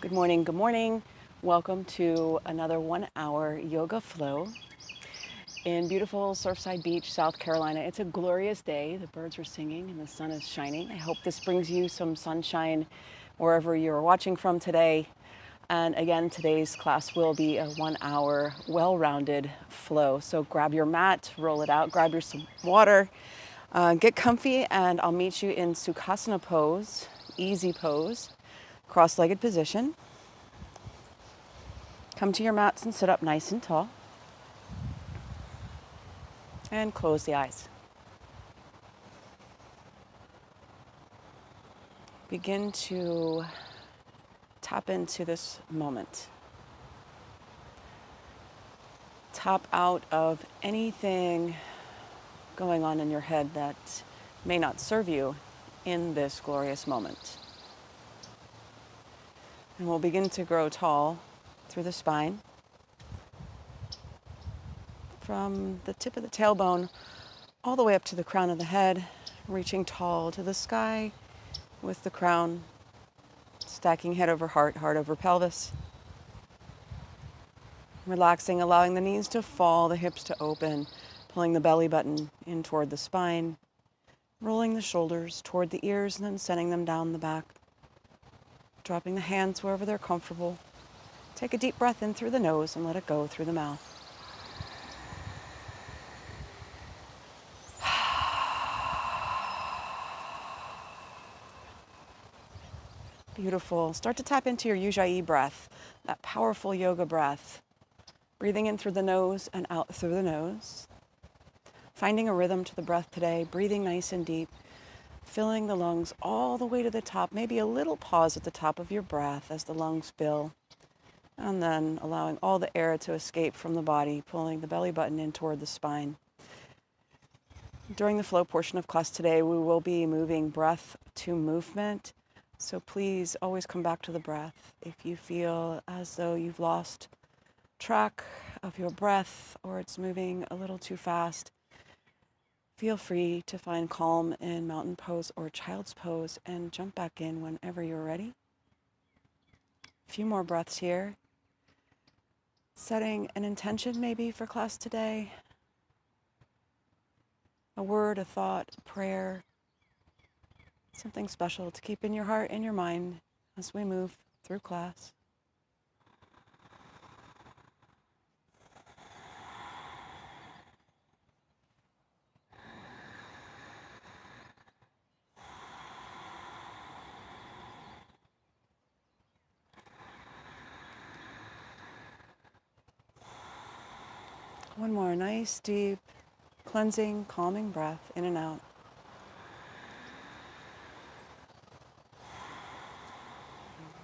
Good morning, good morning. Welcome to another 1 hour yoga flow in beautiful Surfside Beach, South Carolina. It's a glorious day. The birds are singing and the sun is shining. I hope this brings you some sunshine wherever you're watching from today. And again, today's class will be a 1 hour well-rounded flow. So grab your mat, roll it out, grab some water, get comfy, and I'll meet you in Sukhasana pose, easy pose, cross-legged position. Come to your mats and sit up nice and tall. And close the eyes. Begin to tap into this moment. Tap out of anything going on in your head that may not serve you in this glorious moment. And we'll begin to grow tall through the spine, from the tip of the tailbone all the way up to the crown of the head, reaching tall to the sky with the crown, stacking head over heart, heart over pelvis. Relaxing, allowing the knees to fall, the hips to open, pulling the belly button in toward the spine, rolling the shoulders toward the ears and then sending them down the back. Dropping the hands wherever they're comfortable. Take a deep breath in through the nose and let it go through the mouth. Beautiful. Start to tap into your Ujjayi breath, that powerful yoga breath. Breathing in through the nose and out through the nose. Finding a rhythm to the breath today, breathing nice and deep, filling the lungs all the way to the top. Maybe a little pause at the top of your breath as the lungs fill. And then allowing all the air to escape from the body, pulling the belly button in toward the spine. During the flow portion of class today, we will be moving breath to movement. So please always come back to the breath. If you feel as though you've lost track of your breath or it's moving a little too fast, feel free to find calm in mountain pose or child's pose and jump back in whenever you're ready. A few more breaths here. Setting an intention maybe for class today. A word, a thought, a prayer. Something special to keep in your heart and your mind as we move through class. One more nice, deep, cleansing, calming breath in and out.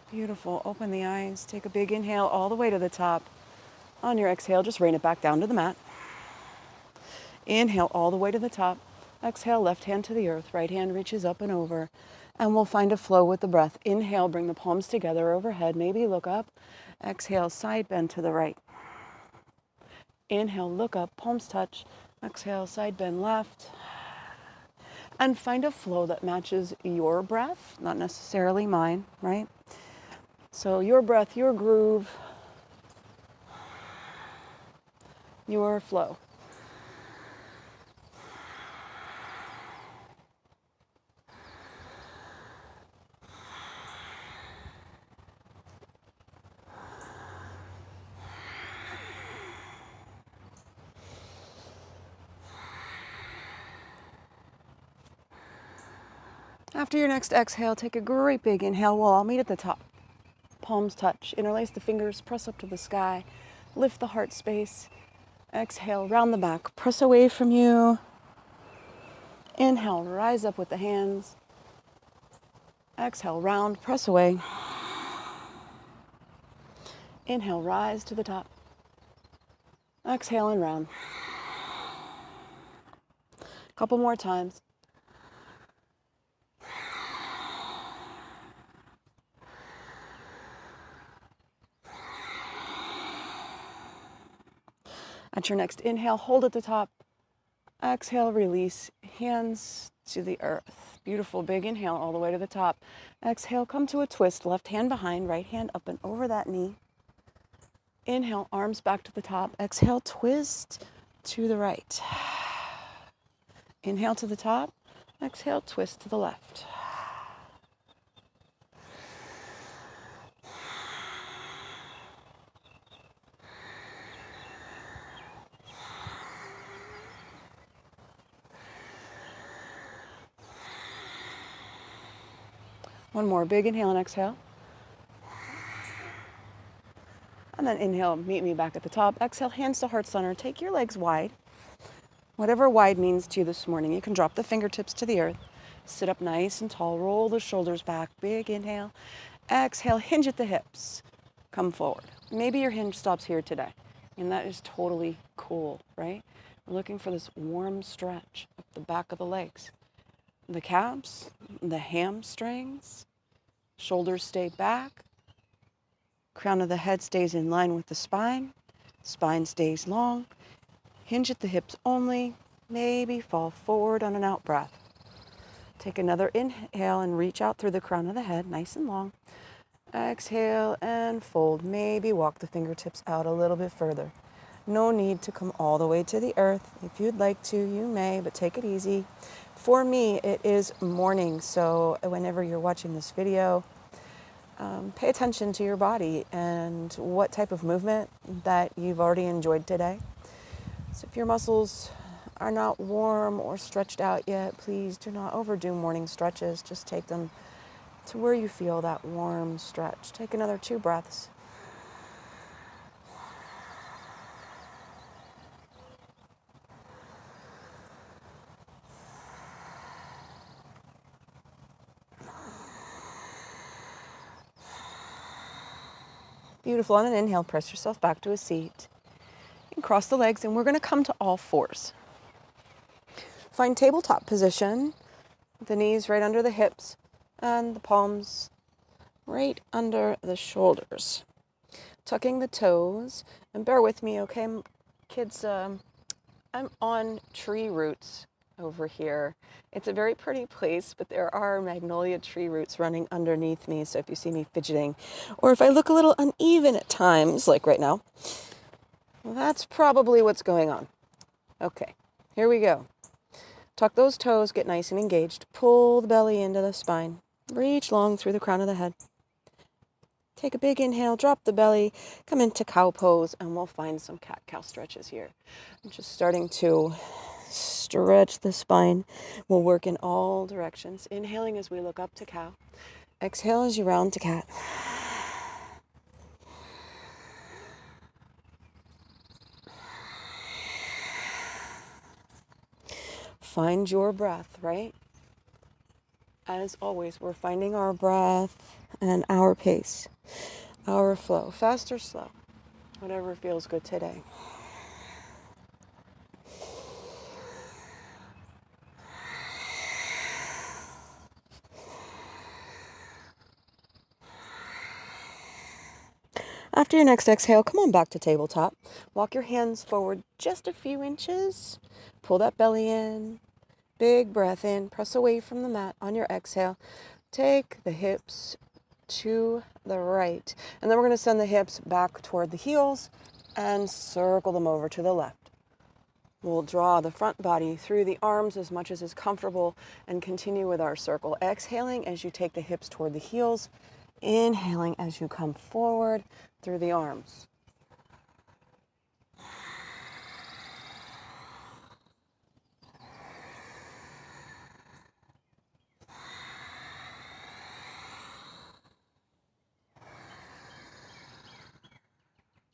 Beautiful. Open the eyes. Take a big inhale all the way to the top. On your exhale, just rain it back down to the mat. Inhale all the way to the top. Exhale, left hand to the earth. Right hand reaches up and over. And we'll find a flow with the breath. Inhale, bring the palms together overhead. Maybe look up. Exhale, side bend to the right. Inhale, look up, palms touch. Exhale, side bend left. And find a flow that matches your breath, not necessarily mine, right? So your breath, your groove, your flow. After your next exhale, take a great big inhale. We'll all meet at the top. Palms touch. Interlace the fingers. Press up to the sky. Lift the heart space. Exhale, round the back. Press away from you. Inhale, rise up with the hands. Exhale, round, press away. Inhale, rise to the top. Exhale and round. Couple more times. At your next inhale, hold at the top. Exhale, release, hands to the earth. Beautiful, big inhale all the way to the top. Exhale, come to a twist, left hand behind, right hand up and over that knee. Inhale, arms back to the top. Exhale, twist to the right. Inhale to the top. Exhale, twist to the left. One more, big inhale and exhale. And then inhale, meet me back at the top. Exhale, hands to heart center. Take your legs wide. Whatever wide means to you this morning. You can drop the fingertips to the earth. Sit up nice and tall. Roll the shoulders back. Big inhale. Exhale, hinge at the hips. Come forward. Maybe your hinge stops here today. And that is totally cool, right? We're looking for this warm stretch up the back of the legs. The calves, the hamstrings, shoulders stay back. Crown of the head stays in line with the spine. Spine stays long. Hinge at the hips only. Maybe fall forward on an out breath. Take another inhale and reach out through the crown of the head, nice and long. Exhale and fold. Maybe walk the fingertips out a little bit further. No need to come all the way to the earth. If you'd like to, you may, but take it easy. For me, it is morning, so whenever you're watching this video, pay attention to your body and what type of movement that you've already enjoyed today. So if your muscles are not warm or stretched out yet, please do not overdo morning stretches. Just take them to where you feel that warm stretch. Take another 2 breaths. Beautiful. On an inhale, press yourself back to a seat. And cross the legs, and we're going to come to all fours. Find tabletop position. The knees right under the hips and the palms right under the shoulders. Tucking the toes. And bear with me, okay, kids? I'm on tree roots over here. It's a very pretty place, but there are magnolia tree roots running underneath me. So if you see me fidgeting, or if I look a little uneven at times, like right now, well, that's probably what's going on. Okay, here we go. Tuck those toes, get nice and engaged. Pull the belly into the spine. Reach long through the crown of the head. Take a big inhale, drop the belly, come into cow pose, and we'll find some cat-cow stretches here. I'm just starting to stretch the spine. We'll work in all directions. Inhaling as we look up to cow. Exhale as you round to cat. Find your breath, right? As always, we're finding our breath and our pace, our flow, fast or slow, whatever feels good today. After your next exhale, come on back to tabletop. Walk your hands forward just a few inches. Pull that belly in. Big breath in. Press away from the mat on your exhale. Take the hips to the right. And then we're going to send the hips back toward the heels and circle them over to the left. We'll draw the front body through the arms as much as is comfortable and continue with our circle. Exhaling as you take the hips toward the heels. Inhaling as you come forward through the arms.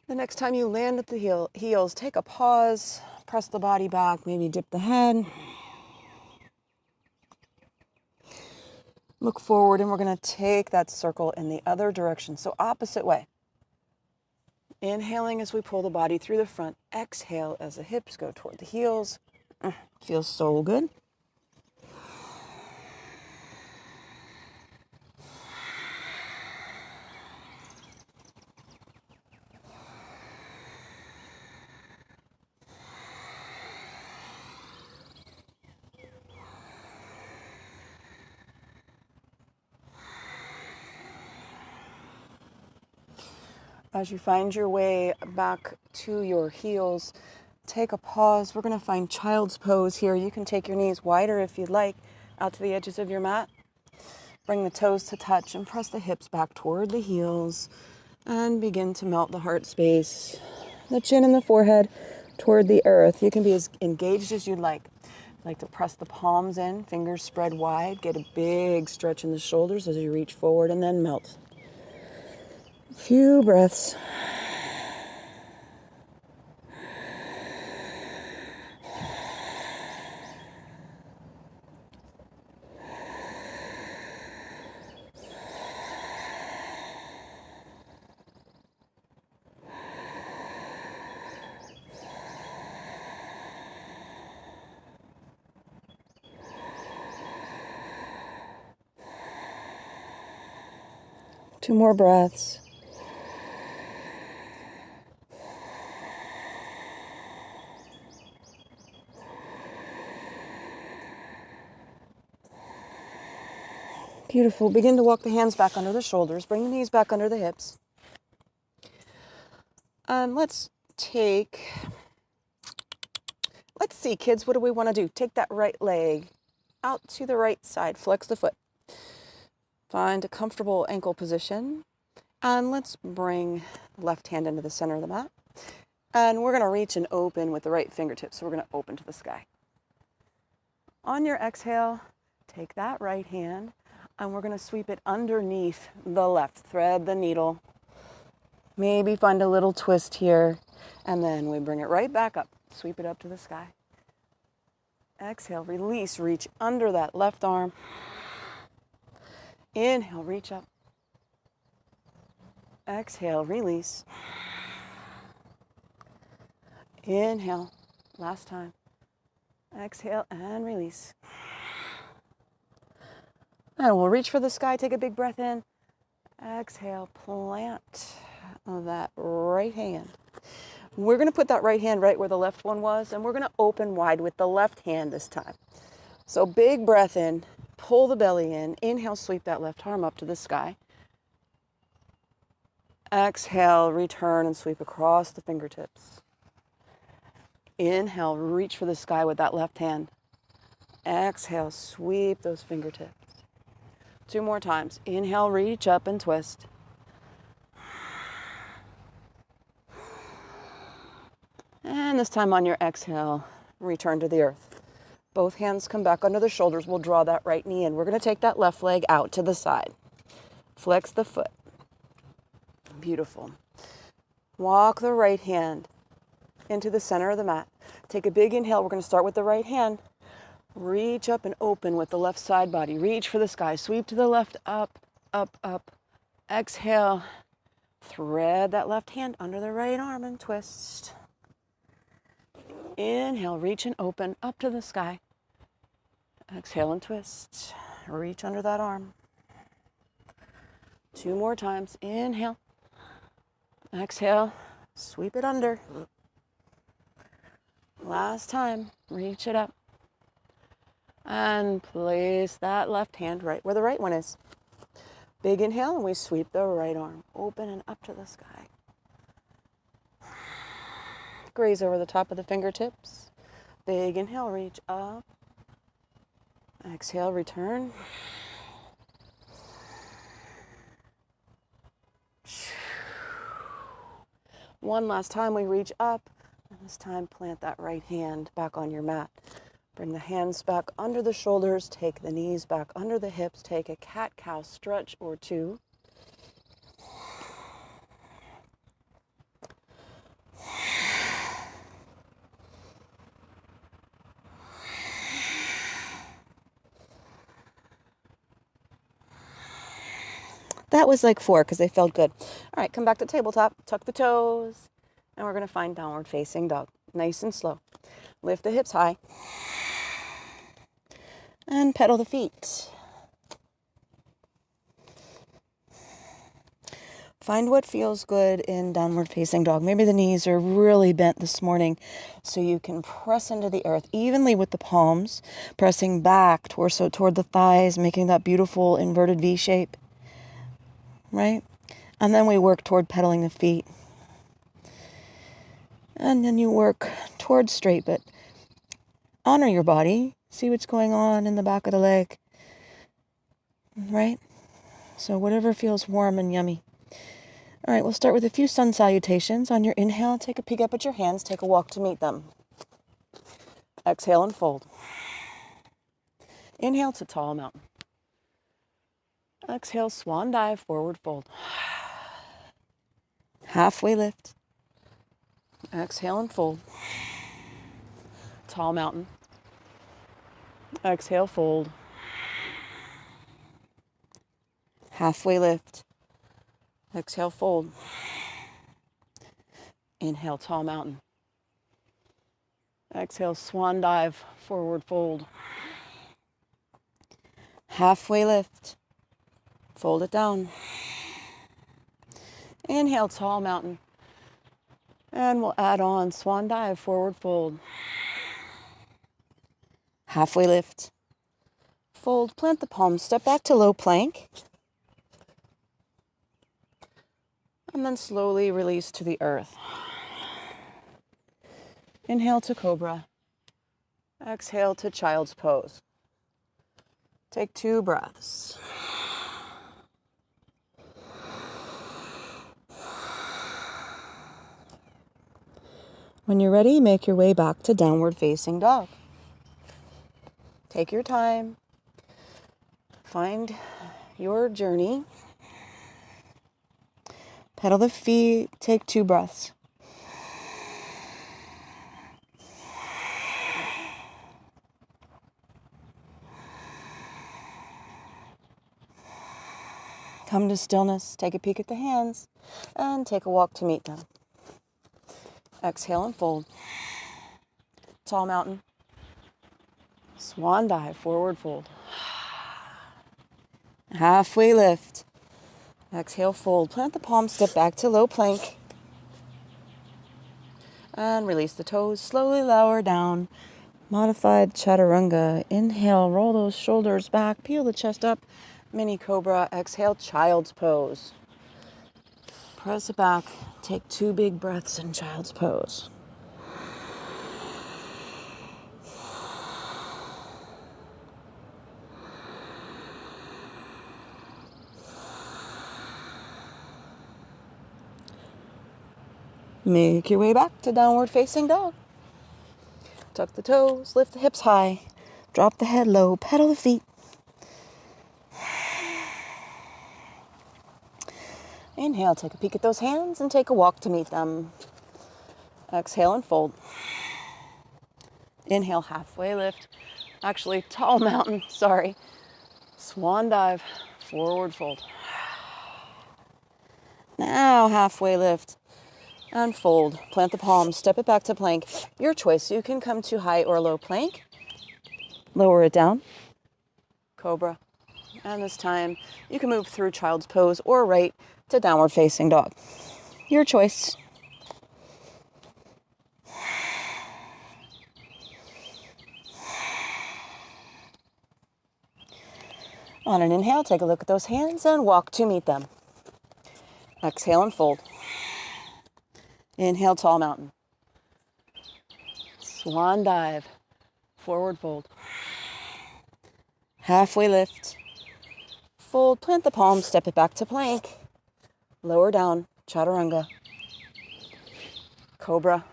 The next time you land at the heels, take a pause, press the body back, maybe dip the head. Look forward, and we're going to take that circle in the other direction, so opposite way. Inhaling as we pull the body through the front. Exhale as the hips go toward the heels. Feels so good. As you find your way back to your heels, take a pause. We're going to find child's pose here. You can take your knees wider if you'd like, out to the edges of your mat. Bring the toes to touch and press the hips back toward the heels and begin to melt the heart space, the chin and the forehead toward the earth. You can be as engaged as you'd like. Like to press the palms in, fingers spread wide, get a big stretch in the shoulders as you reach forward and then melt. A few breaths. Two more breaths. Beautiful. Begin to walk the hands back under the shoulders. Bring the knees back under the hips. And let's see, kids, what do we want to do? Take that right leg out to the right side. Flex the foot. Find a comfortable ankle position. And let's bring the left hand into the center of the mat. And we're going to reach and open with the right fingertips. So we're going to open to the sky. On your exhale, take that right hand and we're going to sweep it underneath the left. Thread the needle. Maybe find a little twist here. And then we bring it right back up. Sweep it up to the sky. Exhale, release, reach under that left arm. Inhale, reach up. Exhale, release. Inhale, last time. Exhale and release. And we'll reach for the sky, take a big breath in. Exhale, plant that right hand. We're going to put that right hand right where the left one was, and we're going to open wide with the left hand this time. So big breath in, pull the belly in. Inhale, sweep that left arm up to the sky. Exhale, return and sweep across the fingertips. Inhale, reach for the sky with that left hand. Exhale, sweep those fingertips. Two more times. Inhale, reach up and twist. And this time on your exhale, return to the earth. Both hands come back under the shoulders. We'll draw that right knee in. We're going to take that left leg out to the side. Flex the foot. Beautiful. Walk the right hand into the center of the mat. Take a big inhale. We're going to start with the right hand. Reach up and open with the left side body. Reach for the sky. Sweep to the left, up, up, up. Exhale. Thread that left hand under the right arm and twist. Inhale, reach and open up to the sky. Exhale and twist. Reach under that arm. Two more times. Inhale. Exhale. Sweep it under. Last time. Reach it up. And place that left hand right where the right one is. Big inhale, and we sweep the right arm open and up to the sky. Graze over the top of the fingertips. Big inhale, reach up. Exhale, return. One last time, we reach up. And this time, plant that right hand back on your mat. Bring the hands back under the shoulders. Take the knees back under the hips. Take a cat-cow stretch or two. That was like 4 because they felt good. All right, come back to tabletop. Tuck the toes. And we're going to find downward facing dog. Nice and slow. Lift the hips high. And pedal the feet. Find what feels good in downward facing dog. Maybe the knees are really bent this morning, so you can press into the earth evenly with the palms, pressing back torso toward the thighs, making that beautiful inverted V shape. Right? And then we work toward pedaling the feet. And then you work towards straight, but honor your body. See what's going on in the back of the leg. Right? So whatever feels warm and yummy. All right, we'll start with a few sun salutations. On your inhale, take a peek up at your hands. Take a walk to meet them. Exhale and fold. Inhale to tall mountain. Exhale, swan dive, forward fold. Halfway lift. Exhale and fold. Tall mountain. Exhale, fold. Halfway lift. Exhale, fold. Inhale, tall mountain. Exhale, swan dive, forward fold. Halfway lift. Fold it down. Inhale, tall mountain. And we'll add on swan dive, forward fold. Halfway lift. Fold, plant the palms, step back to low plank. And then slowly release to the earth. Inhale to cobra. Exhale to child's pose. Take 2 breaths. When you're ready, make your way back to downward facing dog. Take your time. Find your journey. Pedal the feet. Take 2 breaths. Come to stillness. Take a peek at the hands and take a walk to meet them. Exhale and fold. Tall mountain. Swan dive, forward fold. Halfway lift. Exhale, fold. Plant the palms, step back to low plank. And release the toes. Slowly lower down. Modified chaturanga. Inhale, roll those shoulders back. Peel the chest up. Mini cobra. Exhale, child's pose. Press it back. Take 2 big breaths in child's pose. Make your way back to downward facing dog. Tuck the toes, lift the hips high, drop the head low, pedal the feet. Inhale, take a peek at those hands and take a walk to meet them. Exhale and fold. Inhale, halfway lift. Actually, tall mountain, sorry. Swan dive, forward fold. Now halfway lift and fold. Plant the palms, step it back to plank. Your choice. You can come to high or low plank. Lower it down. Cobra. And this time you can move through child's pose or right to downward facing dog. Your choice. On an inhale, take a look at those hands and walk to meet them. Exhale and fold. Inhale, tall mountain. Swan dive, forward fold. Halfway lift. Fold, plant the palms, step it back to plank. Lower down, chaturanga. Cobra.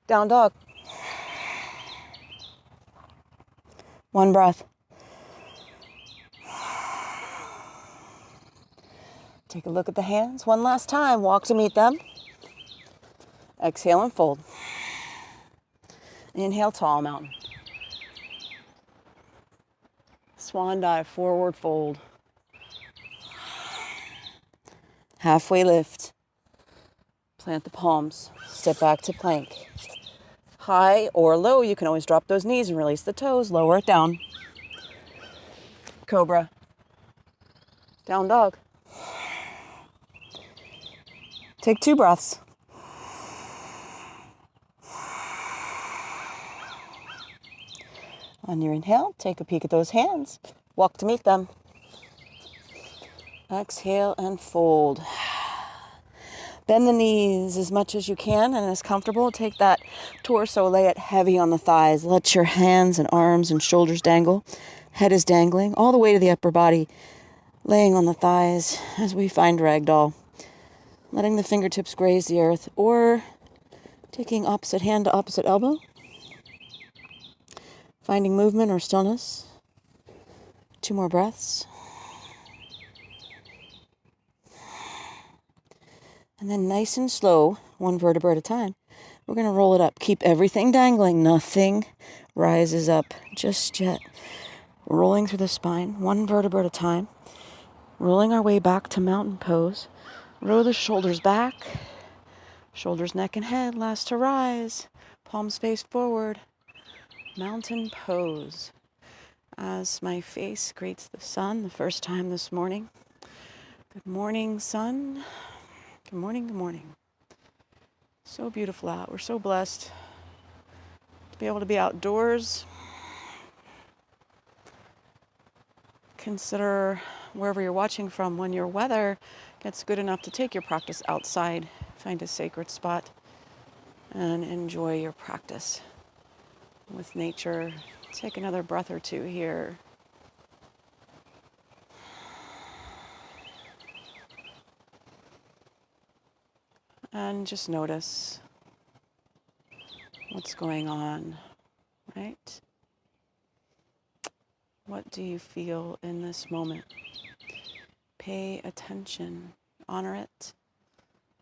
Down dog. 1 breath. Take a look at the hands. One last time. Walk to meet them. Exhale and fold. Inhale, tall mountain. Swan dive, forward fold. Halfway lift. Plant the palms. Step back to plank. High or low, you can always drop those knees and release the toes. Lower it down. Cobra. Down dog. Take 2 breaths. On your inhale, take a peek at those hands. Walk to meet them. Exhale and fold. Bend the knees as much as you can and as comfortable. Take that torso, lay it heavy on the thighs. Let your hands and arms and shoulders dangle. Head is dangling all the way to the upper body, laying on the thighs as we find ragdoll. Letting the fingertips graze the earth, or taking opposite hand to opposite elbow. Finding movement or stillness. 2 more breaths. And then nice and slow, 1 vertebra at a time, we're going to roll it up. Keep everything dangling. Nothing rises up just yet. Rolling through the spine, 1 vertebra at a time. Rolling our way back to mountain pose. Roll the shoulders back. Shoulders, neck, and head. Last to rise. Palms face forward. Mountain pose. As my face greets the sun the first time this morning. Good morning, sun. Good morning, good morning. So beautiful out. We're so blessed to be able to be outdoors. Consider wherever you're watching from, when your weather gets good enough to take your practice outside, find a sacred spot and enjoy your practice with nature. Take another breath or 2 here. And just notice what's going on, right? What do you feel in this moment? Pay attention, honor it,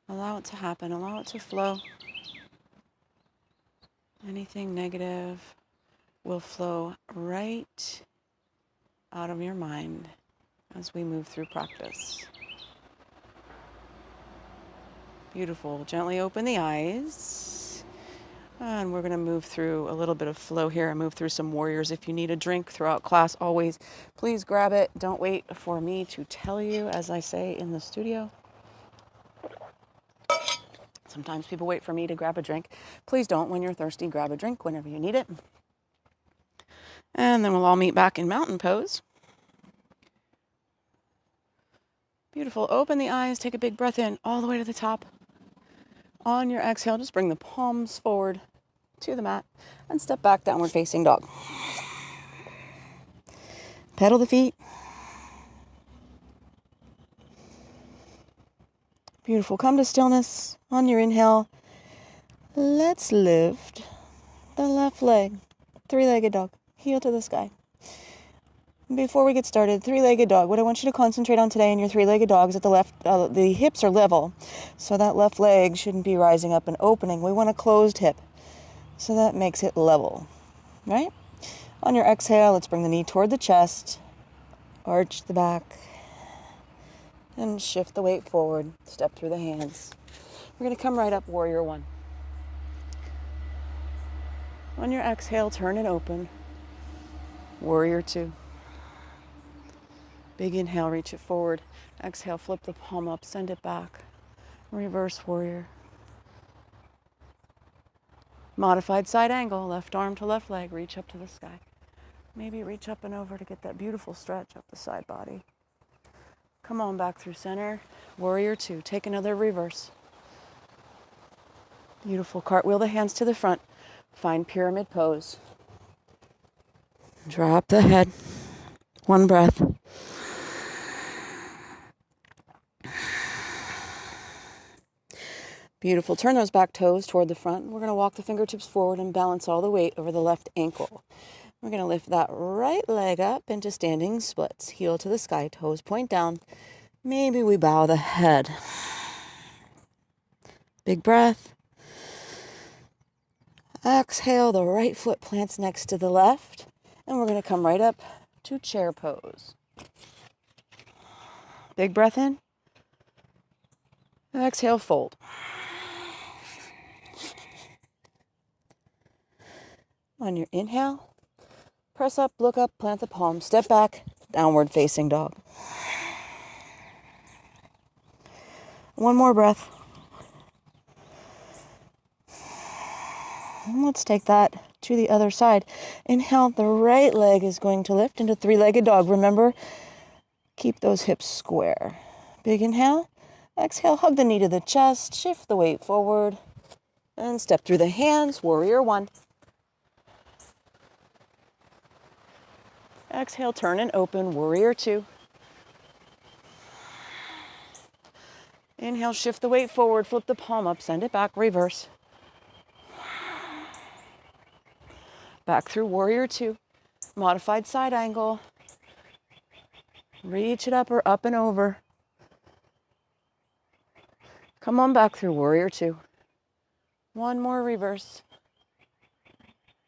allow it to happen, allow it to flow. Anything negative will flow right out of your mind as we move through practice. Beautiful. Gently open the eyes. And we're going to move through a little bit of flow here and move through some warriors. If you need a drink throughout class, always please grab it. Don't wait for me to tell you, as I say in the studio. Sometimes people wait for me to grab a drink. Please don't. When you're thirsty, grab a drink whenever you need it. And then we'll all meet back in mountain pose. Beautiful. Open the eyes. Take a big breath in all the way to the top. On your exhale, just bring the palms forward to the mat and step back, downward facing dog. Pedal the feet. Beautiful. Come to stillness on your inhale. Let's lift the left leg. 3-legged dog. Heel to the sky. Before we get started, 3-legged dog. What I want you to concentrate on today in your 3-legged dog is that the hips are level. So that left leg shouldn't be rising up and opening. We want a closed hip. So that makes it level, right? On your exhale, let's bring the knee toward the chest. Arch the back. And shift the weight forward. Step through the hands. We're going to come right up, warrior 1. On your exhale, turn and open. Warrior 2. Big inhale, reach it forward. Exhale, flip the palm up, send it back. Reverse warrior. Modified side angle, left arm to left leg, reach up to the sky. Maybe reach up and over to get that beautiful stretch up the side body. Come on back through center. Warrior 2, take another reverse. Beautiful, cartwheel the hands to the front. Find pyramid pose. Drop the head. 1 breath. Beautiful. Turn those back toes toward the front. We're going to walk the fingertips forward and balance all the weight over the left ankle. We're going to lift that right leg up into standing splits. Heel to the sky, toes point down. Maybe we bow the head. Big breath. Exhale, the right foot plants next to the left. And we're going to come right up to chair pose. Big breath in. Exhale, fold. On your inhale, press up, look up, plant the palm, step back, downward facing dog. 1 more breath. And let's take that to the other side. Inhale, the right leg is going to lift into 3-legged dog. Remember, Keep those hips square. Big inhale. Exhale, hug the knee to the chest, shift the weight forward, and step through the hands, warrior one. Exhale, turn and open, warrior two. Inhale, shift the weight forward, flip the palm up, send it back, reverse. Back through warrior two, modified side angle. Reach it up or up and over. Come on back through warrior two. One more reverse.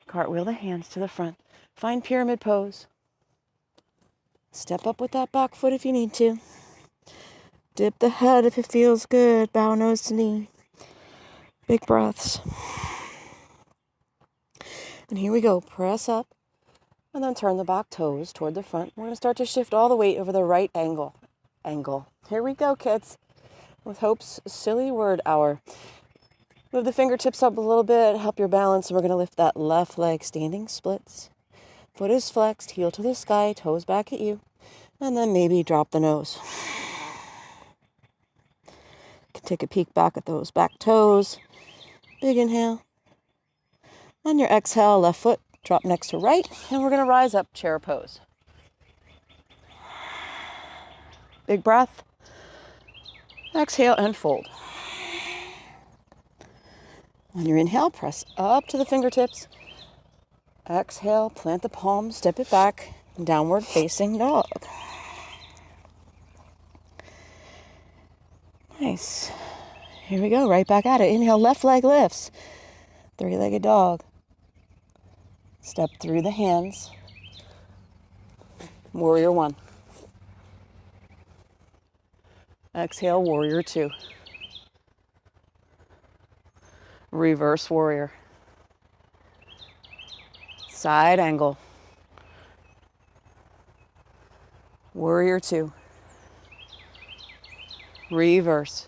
Cartwheel the hands to the front. Find pyramid pose. Step up with that back foot if you need to. Dip the head if it feels good. Bow nose to knee. Big breaths. And here we go. Press up. And then turn the back toes toward the front. We're going to start to shift all the weight over the right angle. Here we go, kids. With Hope's silly word hour. Move the fingertips up a little bit. Help your balance. And we're going to lift that left leg. Standing splits. Foot is flexed. Heel to the sky. Toes back at you. And then maybe drop the nose. Can take a peek back at those back toes. Big inhale. On your exhale, left foot drop next to right. And we're going to rise up, chair pose. Big breath. Exhale and fold. On your inhale, press up to the fingertips. Exhale, plant the palms, step it back. Downward facing dog. Nice. Here we go, right back at it. Inhale, left leg lifts. Three-legged dog. Step through the hands. Warrior one. Exhale, warrior two. Reverse warrior. Side angle. Warrior two. Reverse.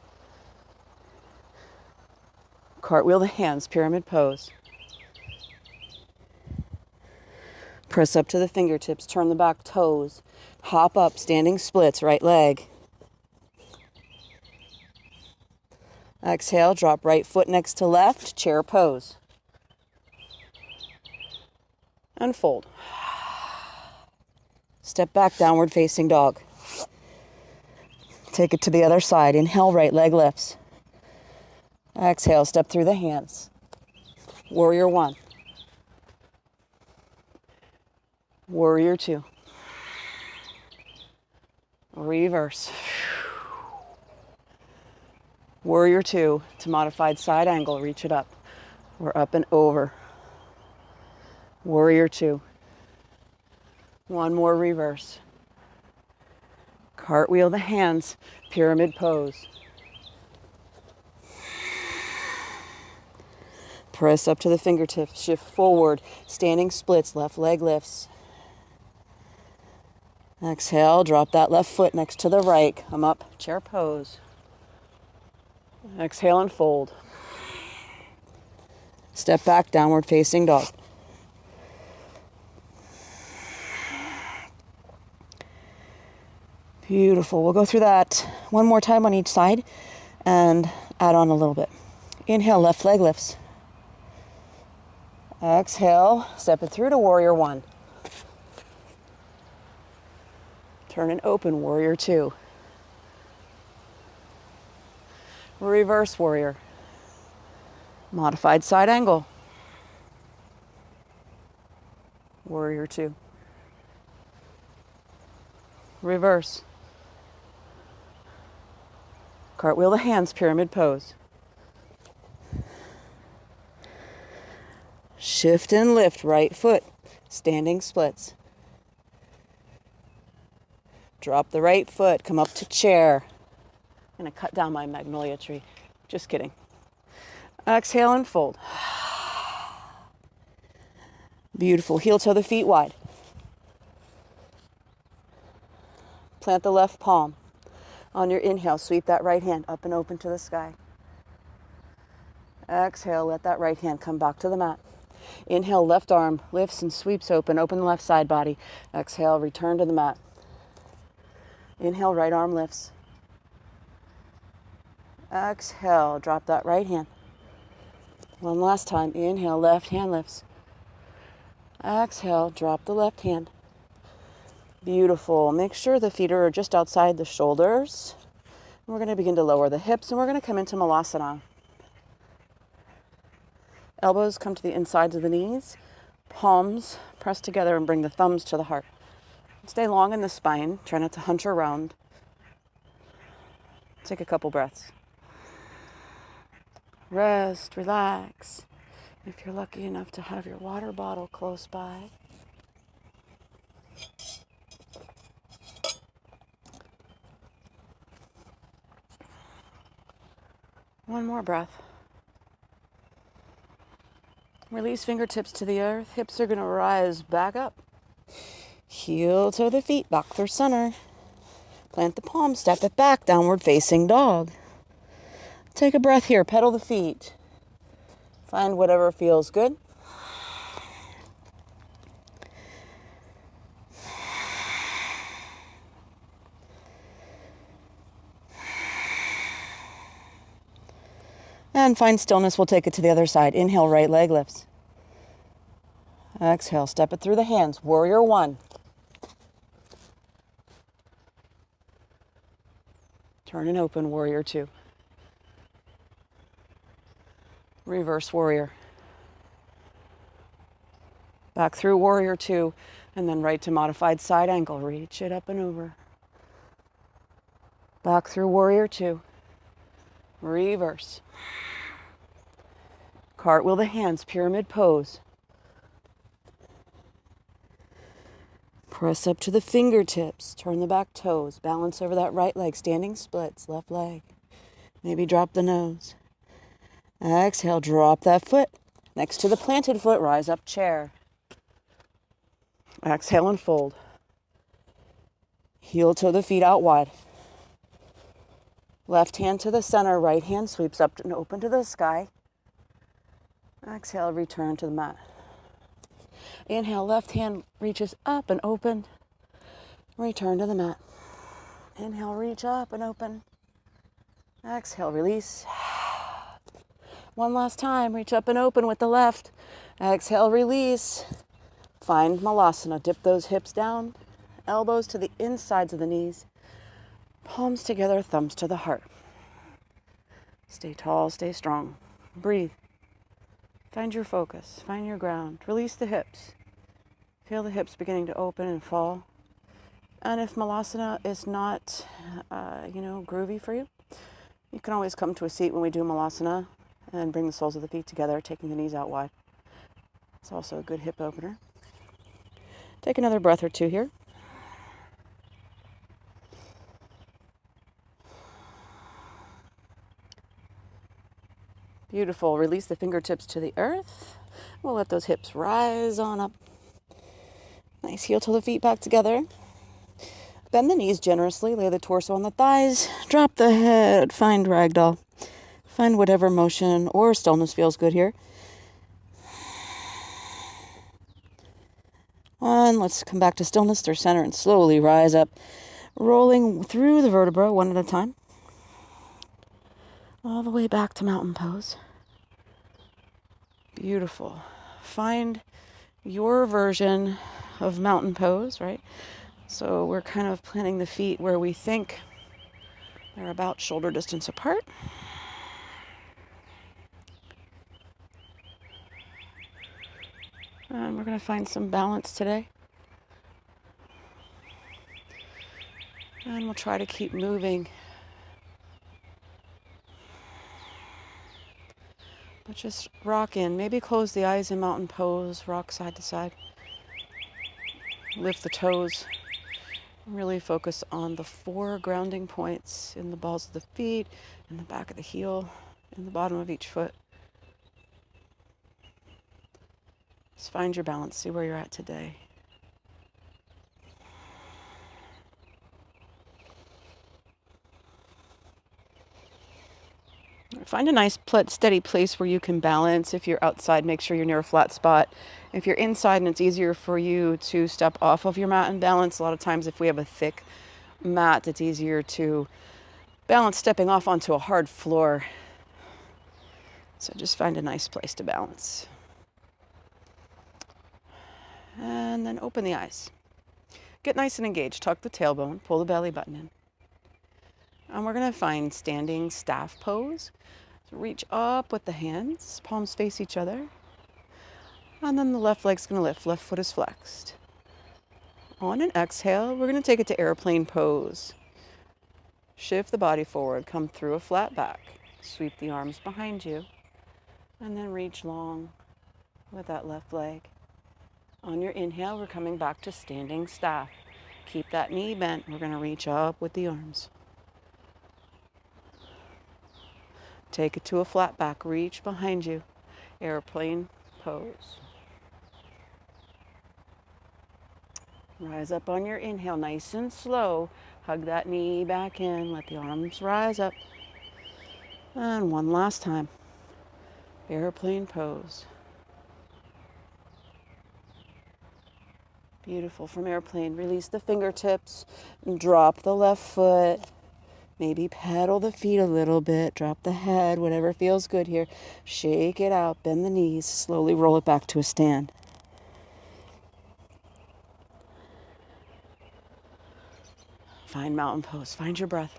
Cartwheel the hands, pyramid pose. Press up to the fingertips, turn the back toes. Hop up, standing splits, right leg. Exhale, drop right foot next to left, chair pose. And fold. Step back, downward facing dog. Take it to the other side. Inhale, right leg lifts. Exhale, step through the hands. Warrior one. Warrior two. Reverse. Warrior two to modified side angle. Reach it up. We're up and over. Warrior two. One more reverse. Cartwheel the hands, pyramid pose. Press up to the fingertips, shift forward, standing splits, left leg lifts. Exhale, drop that left foot next to the right, come up, chair pose. Exhale and fold. Step back, downward facing dog. Beautiful. We'll go through that one more time on each side and add on a little bit. Inhale, left leg lifts. Exhale, step it through to warrior one. Turn and open, warrior two. Reverse warrior. Modified side angle. Warrior two. Reverse. Cartwheel the hands, pyramid pose. Shift and lift, right foot, standing splits. Drop the right foot, come up to chair. I'm gonna cut down my magnolia tree. Just kidding. Exhale and fold. Beautiful, heel toe the feet wide. Plant the left palm. On your inhale, sweep that right hand up and open to the sky. Exhale, let that right hand come back to the mat. Inhale, left arm lifts and sweeps open. Open the left side body. Exhale, return to the mat. Inhale, right arm lifts. Exhale, drop that right hand. One last time. Inhale, left hand lifts. Exhale, drop the left hand. Beautiful. Make sure the feet are just outside the shoulders. We're going to begin to lower the hips, and we're going to come into Malasana. Elbows come to the insides of the knees. Palms press together and bring the thumbs to the heart. Stay long in the spine. Try not to hunch around. Take a couple breaths. Rest, relax. If you're lucky enough to have your water bottle close by. One more breath. Release fingertips to the earth. Hips are going to rise back up. Heel toe the feet back through center. Plant the palms, step it back, downward facing dog. Take a breath here, pedal the feet. Find whatever feels good. And find stillness, we'll take it to the other side. Inhale, right leg lifts. Exhale, step it through the hands. Warrior one. Turn and open, warrior two. Reverse warrior. Back through warrior two, and then right to modified side angle. Reach it up and over. Back through warrior two. Reverse. Cartwheel the hands, pyramid pose. Press up to the fingertips. Turn the back toes. Balance over that right leg. Standing splits, left leg. Maybe drop the nose. Exhale, drop that foot. Next to the planted foot, rise up chair. Exhale and fold. Heel toe the feet out wide. Left hand to the center, right hand sweeps up and open to the sky. Exhale, return to the mat. Inhale, left hand reaches up and open. Return to the mat. Inhale, reach up and open. Exhale, release. One last time, reach up and open with the left. Exhale, release. Find Malasana. Dip those hips down, elbows to the insides of the knees. Palms together, thumbs to the heart. Stay tall, stay strong. Breathe. Find your focus, find your ground. Release the hips. Feel the hips beginning to open and fall. And if Malasana is not, groovy for you, you can always come to a seat when we do Malasana and bring the soles of the feet together, taking the knees out wide. It's also a good hip opener. Take another breath or two here. Beautiful. Release the fingertips to the earth. We'll let those hips rise on up. Nice. Heel toe the feet back together. Bend the knees generously. Lay the torso on the thighs. Drop the head. Find ragdoll. Find whatever motion or stillness feels good here. And let's come back to stillness through center and slowly rise up, rolling through the vertebra one at a time. All the way back to mountain pose. Beautiful. Find your version of mountain pose, right? So we're kind of planting the feet where we think they're about shoulder distance apart. And we're going to find some balance today. And we'll try to keep moving. But just rock in. Maybe close the eyes in mountain pose. Rock side to side. Lift the toes. Really focus on the 4 grounding points in the balls of the feet, in the back of the heel, in the bottom of each foot. Just find your balance. See where you're at today. Find a nice steady place where you can balance. If you're outside, make sure you're near a flat spot. If you're inside and it's easier for you to step off of your mat and balance, a lot of times if we have a thick mat, it's easier to balance stepping off onto a hard floor. So just find a nice place to balance. And then open the eyes. Get nice and engaged. Tuck the tailbone, pull the belly button in. And we're going to find standing staff pose. So reach up with the hands, palms face each other. And then the left leg's going to lift, left foot is flexed. On an exhale, we're going to take it to airplane pose. Shift the body forward, come through a flat back. Sweep the arms behind you. And then reach long with that left leg. On your inhale, we're coming back to standing staff. Keep that knee bent. We're going to reach up with the arms. Take it to a flat back. Reach behind you. Airplane pose. Rise up on your inhale, nice and slow. Hug that knee back in. Let the arms rise up. And one last time. Airplane pose. Beautiful. From airplane, release the fingertips. Drop the left foot. Maybe pedal the feet a little bit. Drop the head, whatever feels good here. Shake it out. Bend the knees. Slowly roll it back to a stand. Find mountain pose. Find your breath.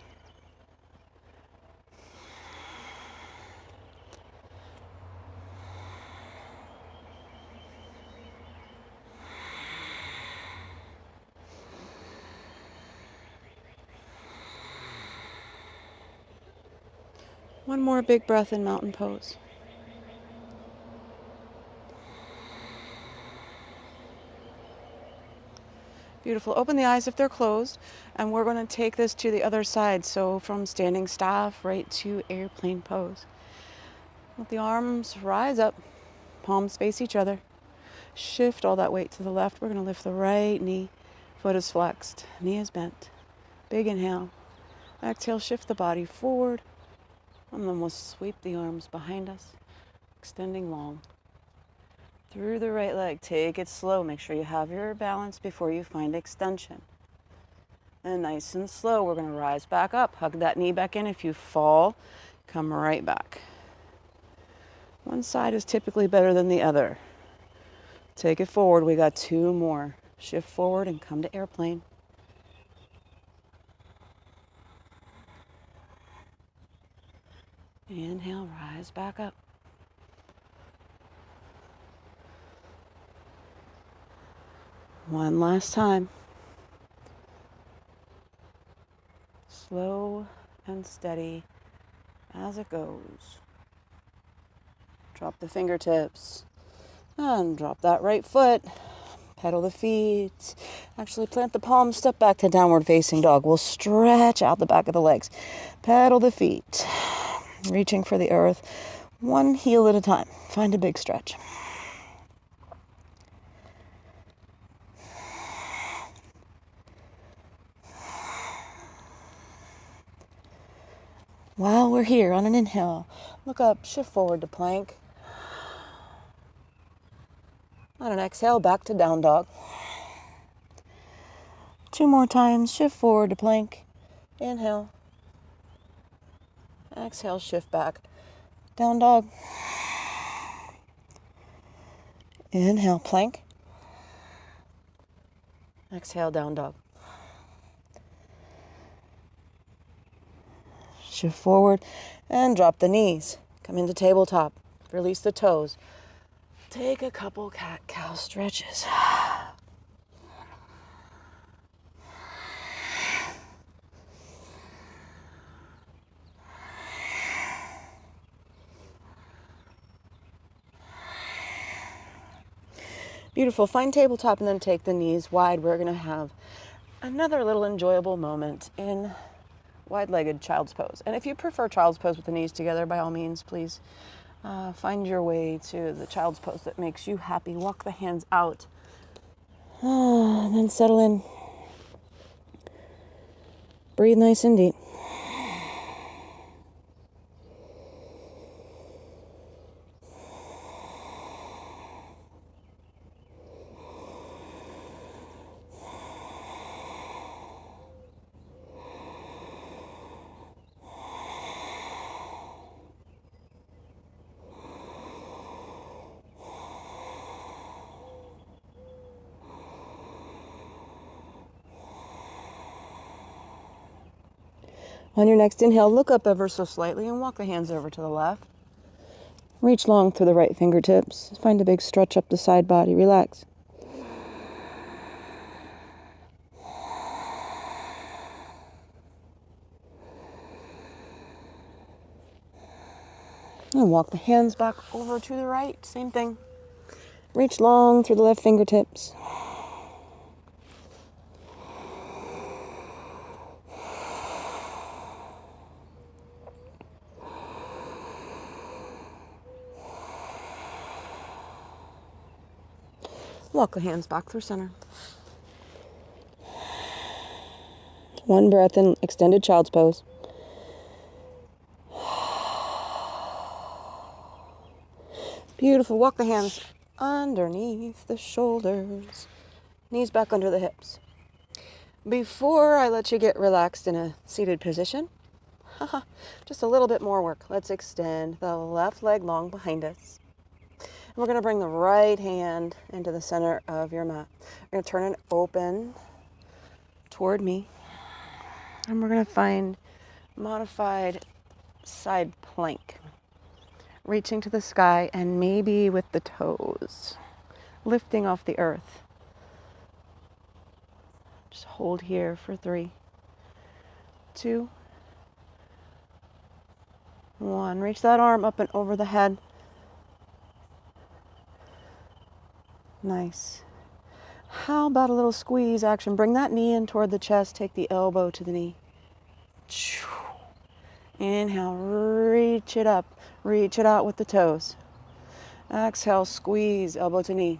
One more big breath in mountain pose. Beautiful. Open the eyes if they're closed, and we're going to take this to the other side. So from standing staff right to airplane pose. Let the arms rise up, palms face each other. Shift all that weight to the left. We're going to lift the right knee. Foot is flexed. Knee is bent. Big inhale. Exhale, shift the body forward. And then we'll sweep the arms behind us, extending long. Through the right leg, take it slow. Make sure you have your balance before you find extension. And nice and slow, we're going to rise back up. Hug that knee back in. If you fall, come right back. One side is typically better than the other. Take it forward. We got two more. Shift forward and come to airplane. Inhale, rise back up. One last time. Slow and steady as it goes. Drop the fingertips and drop that right foot. Pedal the feet. Actually plant the palms, step back to downward facing dog. We'll stretch out the back of the legs. Pedal the feet. Reaching for the earth. One heel at a time. Find a big stretch. While we're here on an inhale, look up, shift forward to plank. On an exhale, back to down dog. Two more times, shift forward to plank. Inhale. Exhale, shift back. Down dog. Inhale, plank. Exhale, down dog. Shift forward and drop the knees. Come into tabletop. Release the toes. Take a couple cat-cow stretches. Beautiful. Find tabletop and then take the knees wide. We're going to have another little enjoyable moment in wide-legged child's pose. And if you prefer child's pose with the knees together, by all means, please find your way to the child's pose that makes you happy. Walk the hands out. And then settle in. Breathe nice and deep. On your next inhale, look up ever so slightly and walk the hands over to the left. Reach long through the right fingertips. Find a big stretch up the side body. Relax. And walk the hands back over to the right. Same thing. Reach long through the left fingertips. Walk the hands back through center. One breath in extended child's pose. Beautiful. Walk the hands underneath the shoulders. Knees back under the hips. Before I let you get relaxed in a seated position, just a little bit more work. Let's extend the left leg long behind us. And we're going to bring the right hand into the center of your mat. We're going to turn it open toward me. And we're going to find modified side plank. Reaching to the sky and maybe with the toes. Lifting off the earth. Just hold here for 3, 2, 1. Reach that arm up and over the head. Nice. How about a little squeeze action? Bring that knee in toward the chest. Take the elbow to the knee. Inhale, reach it up. Reach it out with the toes. Exhale, squeeze, elbow to knee.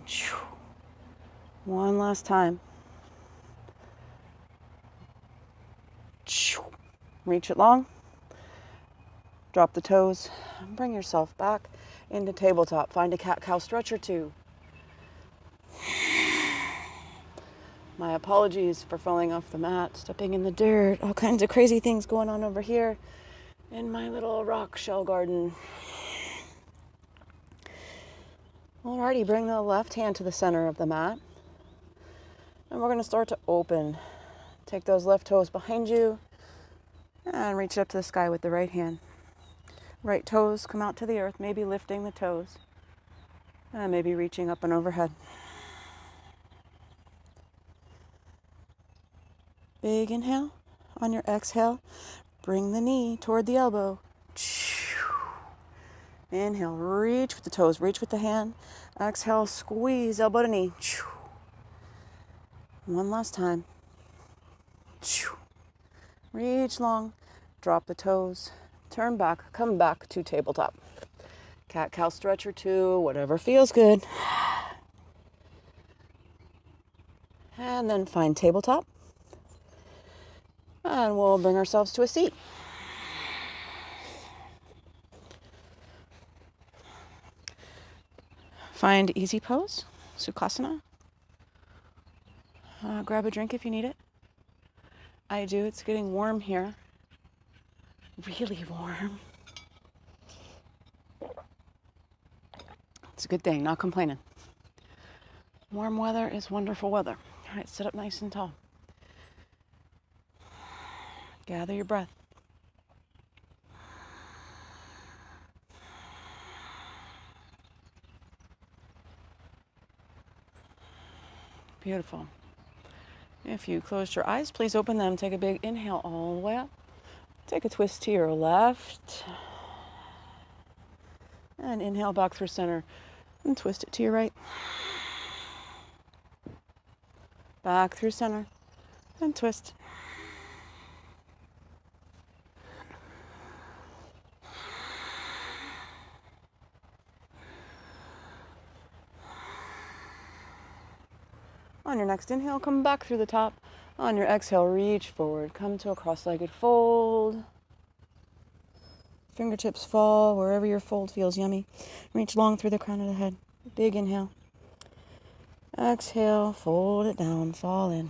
One last time. Reach it long. Drop the toes. Bring yourself back into tabletop. Find a cat-cow stretch or 2. My apologies for falling off the mat, stepping in the dirt, all kinds of crazy things going on over here in my little rock shell garden. Alrighty, bring the left hand to the center of the mat. And we're going to start to open. Take those left toes behind you and reach up to the sky with the right hand. Right toes come out to the earth, maybe lifting the toes. And maybe reaching up and overhead. Big inhale. On your exhale, bring the knee toward the elbow. Inhale, reach with the toes, reach with the hand. Exhale, squeeze, elbow to knee. One last time. Reach long, drop the toes, turn back, come back to tabletop. Cat-cow stretch or 2, whatever feels good. And then find tabletop. And we'll bring ourselves to a seat. Find easy pose, Sukhasana. Grab a drink if you need it. I do. It's getting warm here. Really warm. It's a good thing, not complaining. Warm weather is wonderful weather. All right, sit up nice and tall. Gather your breath. Beautiful. If you closed your eyes, please open them. Take a big inhale all the way up. Take a twist to your left. And inhale back through center and twist it to your right. Back through center and twist. On your next inhale, come back through the top. On your exhale, reach forward. Come to a cross-legged fold. Fingertips fall wherever your fold feels yummy. Reach long through the crown of the head. Big inhale. Exhale, fold it down, fall in.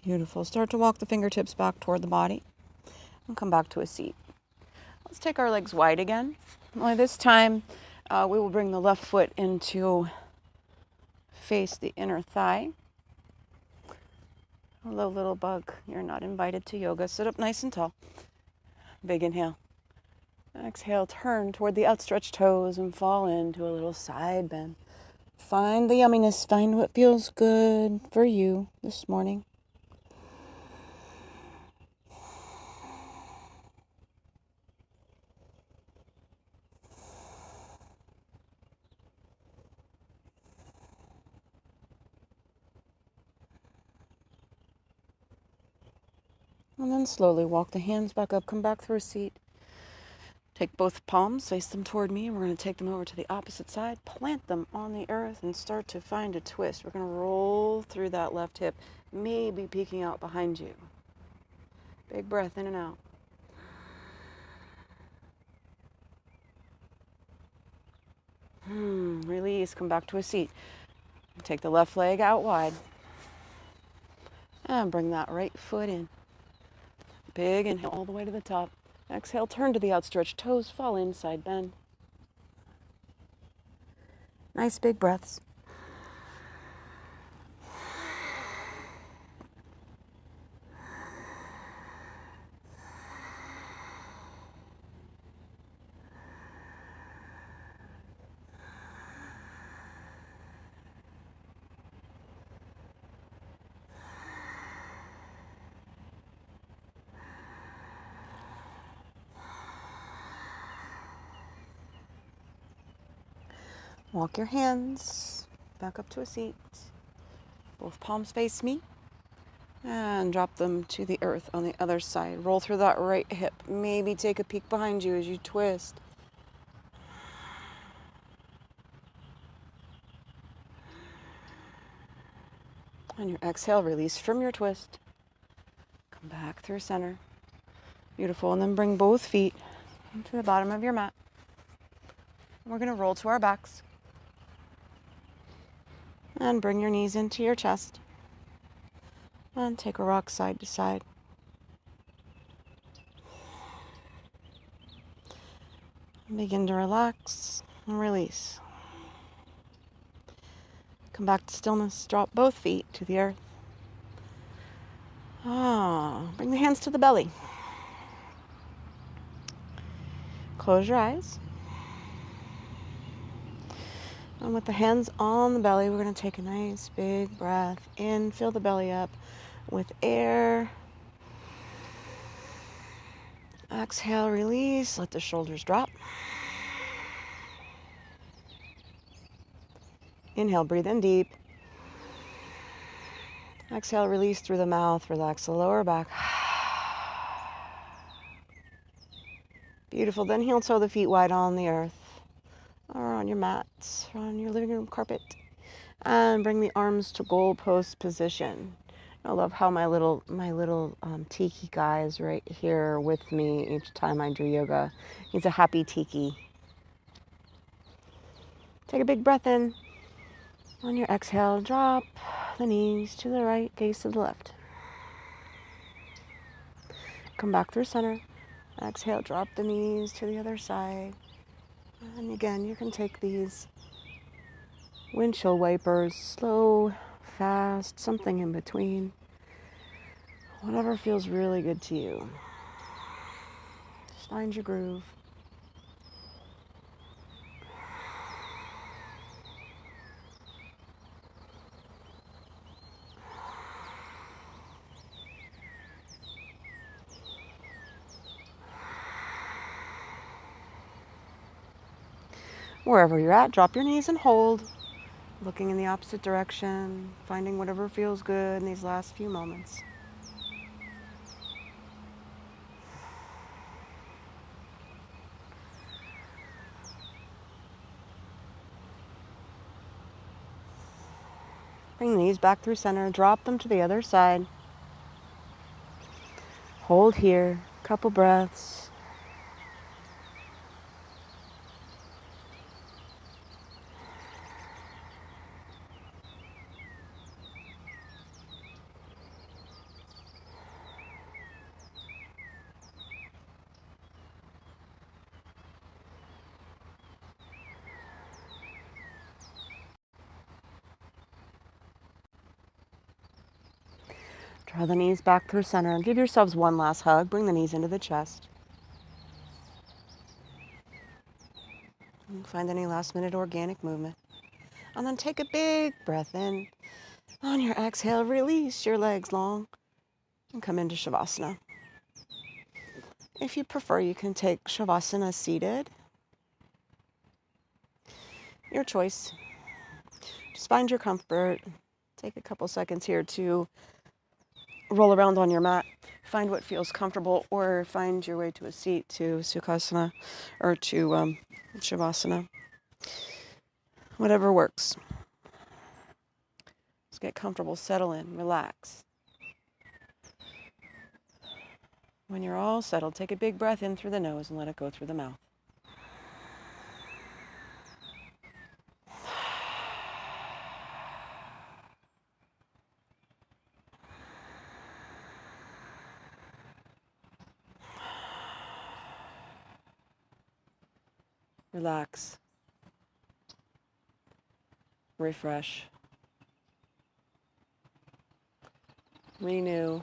Beautiful. Start to walk the fingertips back toward the body and come back to a seat. Let's take our legs wide again. Only this time we will bring the left foot into face the inner thigh. Hello, little bug. You're not invited to yoga. Sit up nice and tall. Big inhale. Exhale, turn toward the outstretched toes and fall into a little side bend. Find the yumminess. Find what feels good for you this morning. And then slowly walk the hands back up, come back through a seat. Take both palms, face them toward me, and we're going to take them over to the opposite side, plant them on the earth, and start to find a twist. We're going to roll through that left hip, maybe peeking out behind you. Big breath in and out. Release, come back to a seat. Take the left leg out wide. And bring that right foot in. Big inhale all the way to the top. Exhale, turn to the outstretched toes, fall in, side bend. Nice big breaths. Walk your hands back up to a seat. Both palms face me. And drop them to the earth on the other side. Roll through that right hip. Maybe take a peek behind you as you twist. On your exhale, release from your twist. Come back through center. Beautiful. And then bring both feet to the bottom of your mat. We're going to roll to our backs. And bring your knees into your chest. And take a rock side to side. Begin to relax and release. Come back to stillness. Drop both feet to the earth. Bring the hands to the belly. Close your eyes. And with the hands on the belly, we're going to take a nice big breath in. Fill the belly up with air. Exhale, release. Let the shoulders drop. Inhale, breathe in deep. Exhale, release through the mouth. Relax the lower back. Beautiful. Then heel toe the feet wide on the earth, or on your mat, or on your living room carpet. And bring the arms to goalpost position. I love how my little tiki guy is right here with me each time I do yoga. He's a happy tiki. Take a big breath in. On your exhale, drop the knees to the right, gaze to the left. Come back through center. Exhale, drop the knees to the other side. And again, you can take these windshield wipers, slow, fast, something in between. Whatever feels really good to you. Just find your groove. Wherever you're at, drop your knees and hold. Looking in the opposite direction, finding whatever feels good in these last few moments. Bring the knees back through center, drop them to the other side. Hold here, couple breaths. Draw the knees back through center and give yourselves one last hug. Bring the knees into the chest. And find any last minute organic movement. And then take a big breath in. On your exhale, release your legs long and come into Shavasana. If you prefer, you can take Shavasana seated. Your choice. Just find your comfort. Take a couple seconds here to roll around on your mat. Find what feels comfortable, or find your way to a seat, to Sukhasana or to Shavasana. Whatever works. Just get comfortable, settle in, relax. When you're all settled, take a big breath in through the nose and let it go through the mouth. Relax. Refresh. Renew.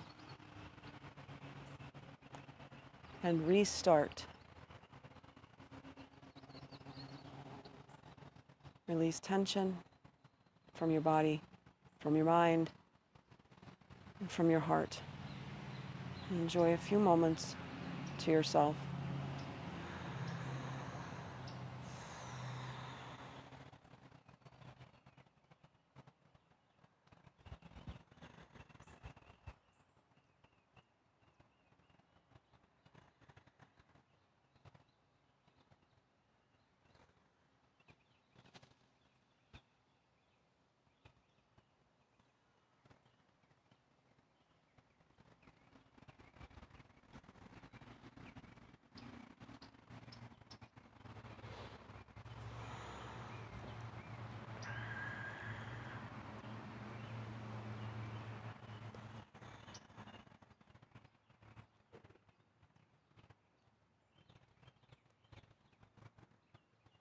And restart. Release tension from your body, from your mind, and from your heart. Enjoy a few moments to yourself.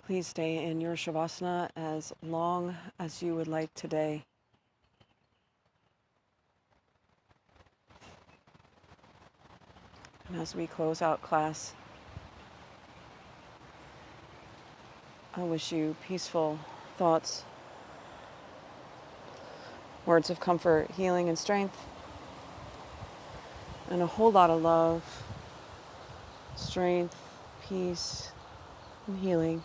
Please stay in your Shavasana as long as you would like today. And as we close out class, I wish you peaceful thoughts, words of comfort, healing, and strength, and a whole lot of love, strength, peace, and healing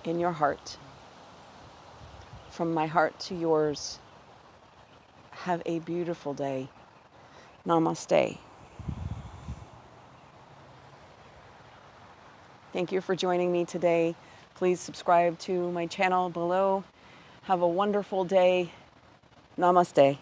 in your heart. From my heart to yours, have a beautiful day. Namaste. Thank you for joining me today. Please subscribe to my channel below. Have a wonderful day. Namaste.